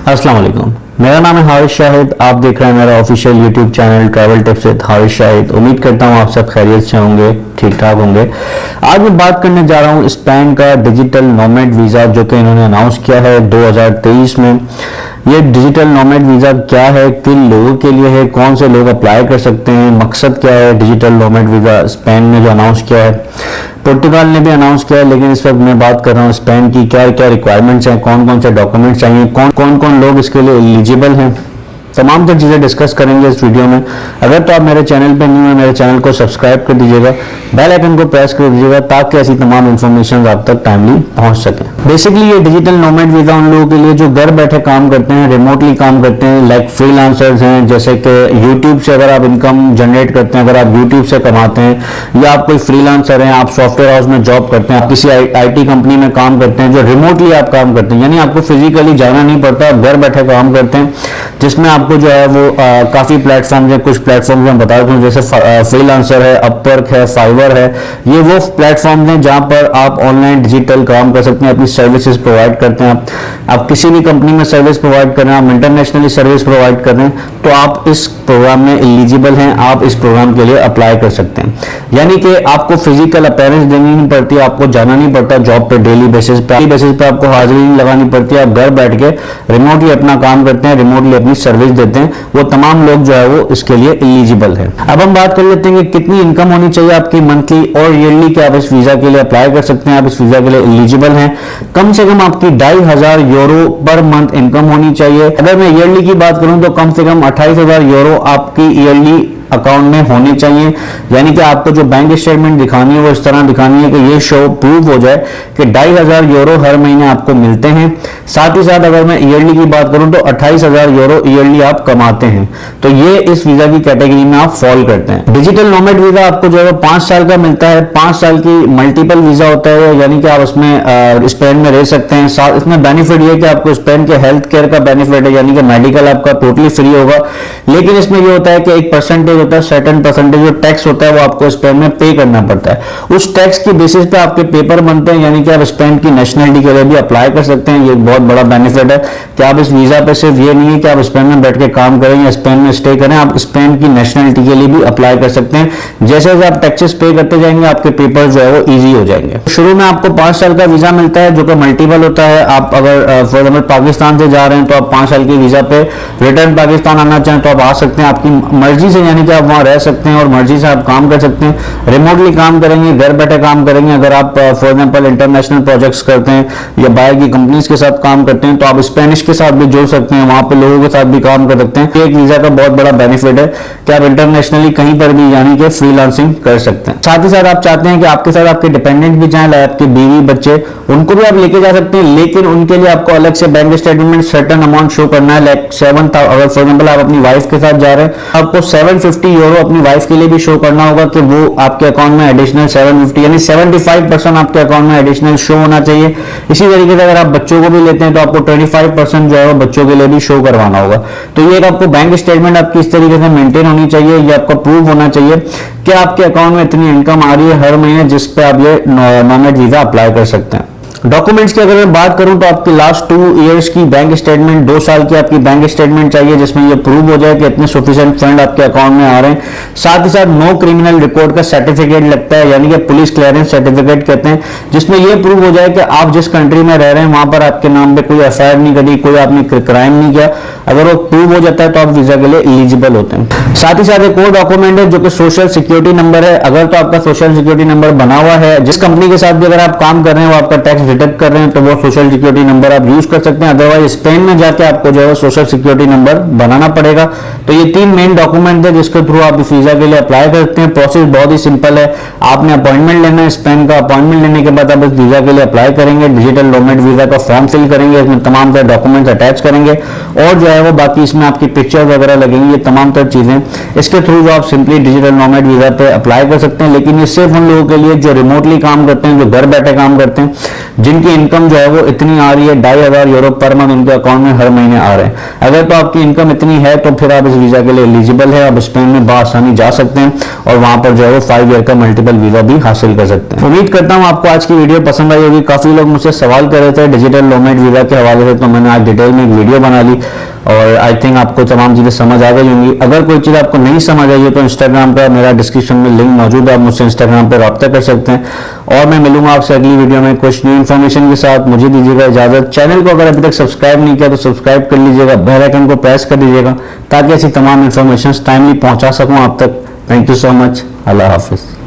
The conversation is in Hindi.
अस्सलाम वालेकुम। मेरा नाम है हारिस शाहिद। आप देख रहे हैं मेरा official YouTube channel travel tips with Haris Shahid. उम्मीद करता हूँ आप सब खैरियत से होंगे, ठीक ठाक होंगे। आज मैं बात करने जा रहा हूँ स्पेन का डिजिटल नोमैड वीज़ा जो कि इन्होंने अनाउंस किया है 2023 में। ये डिजिटल नोमैड वीज़ा क्या है, किन लोगों के लिए है, कौन से लोग अप्लाई कर सकते हैं, मकसद क्या है डिजिटल नोमैड वीज़ा स्पेन ने जो अनाउंस किया है। पुर्तगाल ने भी अनाउंस किया है, लेकिन इस वक्त मैं बात कर रहा हूँ स्पेन की। क्या क्या रिक्वायरमेंट्स हैं, कौन कौन से डॉक्यूमेंट्स चाहिए, कौन कौन लोग इसके लिए एलिजिबल हैं, तमाम तर चीज़ें डिस्कस करेंगे इस वीडियो में। अगर तो आप मेरे चैनल पर न्यू हैं, मेरे चैनल को सब्सक्राइब कर दीजिएगा, बेल आइकन को प्रेस कर दीजिएगा ताकि ऐसी तमाम इन्फॉर्मेशन आप तक टाइमली पहुंच सके। बेसिकली ये डिजिटल नोमैड वीज़ा उन लोगों के लिए जो घर बैठे काम करते हैं, रिमोटली काम करते हैं, लाइक फ्रीलांसर्स हैं, जैसे कि यूट्यूब से अगर आप इनकम जनरेट करते हैं, अगर आप यूट्यूब से कमाते हैं, या आप कोई फ्रीलांसर हैं, आप सॉफ्टवेयर हाउस में जॉब करते हैं, आप किसी IT कंपनी में काम करते हैं, जो रिमोटली आप काम करते हैं, यानी आपको फिजिकली जाना नहीं पड़ता, आप घर बैठे काम करते हैं, जिसमें आपको जो है वो काफ़ी प्लेटफॉर्म है। कुछ प्लेटफॉर्म मैं बता दूं, जैसे फ्रीलांसर है, अपवर्क है, फाइवर है। ये वो प्लेटफॉर्म हैं जहां पर आप ऑनलाइन डिजिटल काम कर सकते हैं, अपनी सर्विसेज प्रोवाइड करते हैं। आप किसी भी कंपनी में सर्विस प्रोवाइड कर रहे हैं, आप इंटरनेशनली सर्विस प्रोवाइड कर रहे हैं, तो आप इस प्रोग्राम में एलिजिबल हैं, आप इस प्रोग्राम के लिए अप्लाई कर सकते हैं। यानी कि आपको फिजिकल अपीयरेंस देनी नहीं पड़ती, आपको जाना नहीं पड़ता जॉब पे डेली बेसिस पे आपको हाजिरी नहीं लगानी पड़ती। आप घर बैठ के रिमोटली अपना काम करते हैं, रिमोटली अपनी सर्विस देते हैं। वो तमाम लोग जो है वो इसके लिए एलिजिबल है। अब हम बात कर लेते हैं कि कितनी इनकम होनी चाहिए आपकी मंथली और ईयरली कि आप इस वीजा के लिए अप्लाई कर सकते हैं, आप इस वीजा के लिए एलिजिबल हैं। कम से कम आपकी 2500 यूरो पर मंथ इनकम होनी चाहिए। अगर मैं ईयरली की बात करूं तो कम से कम 28,000 यूरो आपकी ईयरली अकाउंट में होनी चाहिए। यानी कि आपको जो बैंक स्टेटमेंट दिखानी है वो इस तरह दिखानी है कि ये शो प्रूव हो जाए कि 2500 यूरो हर महीने आपको मिलते हैं। साथ ही साथ अगर मैं ईयरली की बात करूं तो 28,000 यूरो ईयरली आप कमाते हैं, तो ये इस वीजा की कैटेगरी में आप फॉल करते हैं। डिजिटल नोमैड वीजा आपको जो है 5 साल का मिलता है। 5 साल की मल्टीपल वीजा होता है, यानी कि आप उसमें स्पेन में रह सकते हैं। साथ इसमें बेनिफिट ये कि आपको स्पेन के हेल्थ केयर का बेनिफिट है, यानी कि मेडिकल आपका टोटली फ्री होगा। लेकिन इसमें ये होता है कि एक परसेंटेज होता है, सर्टेन परसेंटेज जो टैक्स होता है वो आपको स्पेन में पे करना पड़ता है। उस टैक्स की बेसिस पे आपके पेपर बनते हैं, यानी कि आप स्पेन की नेशनलिटी के लिए भी अप्लाई कर सकते हैं। ये बहुत बड़ा बेनिफिट है कि आप इस वीजा पे सिर्फ ये नहीं है कि आप स्पेन में बैठ के काम करें या स्पेन में स्टे करें, आप स्पेन की नेशनलिटी के लिए भी अप्लाई कर सकते हैं। जैसे जैसे आप टैक्सेस पे करते जाएंगे आपके पेपर जो है वो ईजी हो जाएंगे। शुरू में आपको 5 साल का वीजा मिलता है जो कि मल्टीपल होता है। आप अगर फॉर एग्जाम्पल पाकिस्तान से जा रहे हैं तो आप 5 साल के वीजा पे रिटर्न पाकिस्तान आना चाहें तो आप आ सकते हैं, आपकी मर्जी से, यानी कि आप वहां रह सकते हैं और मर्जी से आप काम कर सकते हैं। रिमोटली काम करेंगे, घर बैठे काम करेंगे। अगर आप फॉर एग्जांपल इंटरनेशनल प्रोजेक्ट्स करते हैं या बाहर की कंपनीज के साथ काम करते हैं तो आप स्पेनिश के साथ भी जुड़ सकते हैं, वहां पे लोगों के साथ भी काम कर सकते हैं। एक वीजा का बहुत बड़ा बेनिफिट है कि आप इंटरनेशनली कहीं पर भी यानी कि फ्रीलांसिंग कर सकते हैं। साथ ही साथ आप चाहते हैं कि आपके साथ आपके डिपेंडेंट भी जाएं, लाइक आपके बीवी बच्चे, उनको भी आप लेके जा सकते हैं, लेकिन उनके लिए आपको अलग से bank statement certain amount show करना है। लाइक 7, अगर फॉर एग्जाम्पल आप अपनी वाइफ के साथ जा रहे हैं, आपको 750 यूरो अपनी वाइफ के लिए भी शो करना होगा कि वो आपके अकाउंट में एडिशनल 750 यानी 75% आपके अकाउंट में एडिशनल शो होना चाहिए। इसी तरीके से अगर आप बच्चों को भी लेते हैं तो आपको 25% जो है वो बच्चों के लिए भी शो करवाना होगा। तो ये आपको बैंक स्टेटमेंट आपकी इस तरीके से मेंटेन होनी चाहिए, ये आपका प्रूव होना चाहिए कि आपके अकाउंट में इतनी इनकम आ रही है हर महीने जिस पे आप ये नोमैड वीजा अप्लाई कर सकते हैं। डॉक्यूमेंट्स की अगर मैं बात करूं तो आपकी लास्ट 2 ईयर्स की बैंक स्टेटमेंट, 2 साल की आपकी बैंक स्टेटमेंट चाहिए जिसमें ये प्रूव हो जाए कि इतने सफिशिएंट फंड आपके अकाउंट में आ रहे हैं। साथ ही साथ नो क्रिमिनल रिकॉर्ड का सर्टिफिकेट लगता है, यानी कि पुलिस क्लियरेंस सर्टिफिकेट कहते हैं, जिसमें ये प्रूव हो जाए कि आप जिस कंट्री में रह रहे हैं वहां पर आपके नाम पे कोई एफआईआर नहीं करी, कोई आपने क्राइम नहीं किया। अगर वो प्रूव हो जाता है तो आप वीजा के लिए एलिजिबल होते हैं। साथ ही साथ एक और डॉक्यूमेंट है जो कि सोशल सिक्योरिटी नंबर है। अगर तो आपका सोशल सिक्योरिटी नंबर बना हुआ है, जिस कंपनी के साथ भी अगर आप काम कर रहे हैं वो आपका टैक्स डिडक्ट कर रहे हैं तो वो सोशल सिक्योरिटी नंबर आप यूज कर सकते हैं। अदरवाइज स्पेन में जाके आपको जो है सोशल सिक्योरिटी नंबर बनाना पड़ेगा। तो ये 3 मेन डॉक्यूमेंट है जिसके थ्रू आप इस वीजा के लिए अप्लाई करते हैं। प्रोसेस बहुत ही सिंपल है, आपने अपॉइंटमेंट लेना है स्पेन का। अपॉइंटमेंट लेने के बाद आप इस वीजा के लिए अप्लाई करेंगे, डिजिटल नोमैड वीजा का फॉर्म फिल करेंगे, इसमें तमाम तरह डॉक्यूमेंट्स अटैच करेंगे और जो है वो बाकी इसमें आपकी पिक्चर वगैरह लगेंगी, ये तमाम तरह चीजें इसके थ्रू जो आप सिंपली डिजिटल नोमैड वीजा पे अप्लाई कर सकते हैं। लेकिन ये सिर्फ उन लोगों के लिए जो रिमोटली काम करते हैं, जो घर बैठे काम करते हैं, जिनकी इनकम जो है वो इतनी आ रही है, 2500 यूरो पर मंथ उनके अकाउंट में हर महीने आ रहे हैं। अगर तो आपकी इनकम इतनी है तो फिर आप इस वीजा के लिए एलिजिबल है, आप स्पेन में बआसानी जा सकते हैं और वहां पर जो है वो 5 ईयर का मल्टीपल वीजा भी हासिल कर सकते हैं। उम्मीद करता हूं आपको आज की वीडियो पसंद आई होगी। काफी लोग मुझसे सवाल कर रहे थे डिजिटल नोमैड वीजा के हवाले से, तो मैंने आज डिटेल में एक वीडियो बना ली और आई थिंक आपको तमाम चीजें समझ आ गई होंगी। अगर कोई चीज आपको नहीं समझ आई है तो इंस्टाग्राम पर मेरा डिस्क्रिप्शन में लिंक मौजूद है, आप मुझसे इंस्टाग्राम पर रब्ता कर सकते हैं। और मैं मिलूंगा आपसे अगली वीडियो में कुछ न्यू इन्फॉर्मेशन के साथ। मुझे दीजिएगा इजाजत। चैनल को अगर अभी तक सब्सक्राइब नहीं किया तो सब्सक्राइब कर लीजिएगा, बेल आइकन को प्रेस कर दीजिएगा ताकि ऐसी तमाम इन्फॉर्मेशन टाइमली पहुंचा सकूं आप तक। Thank you so much. Allah Hafiz.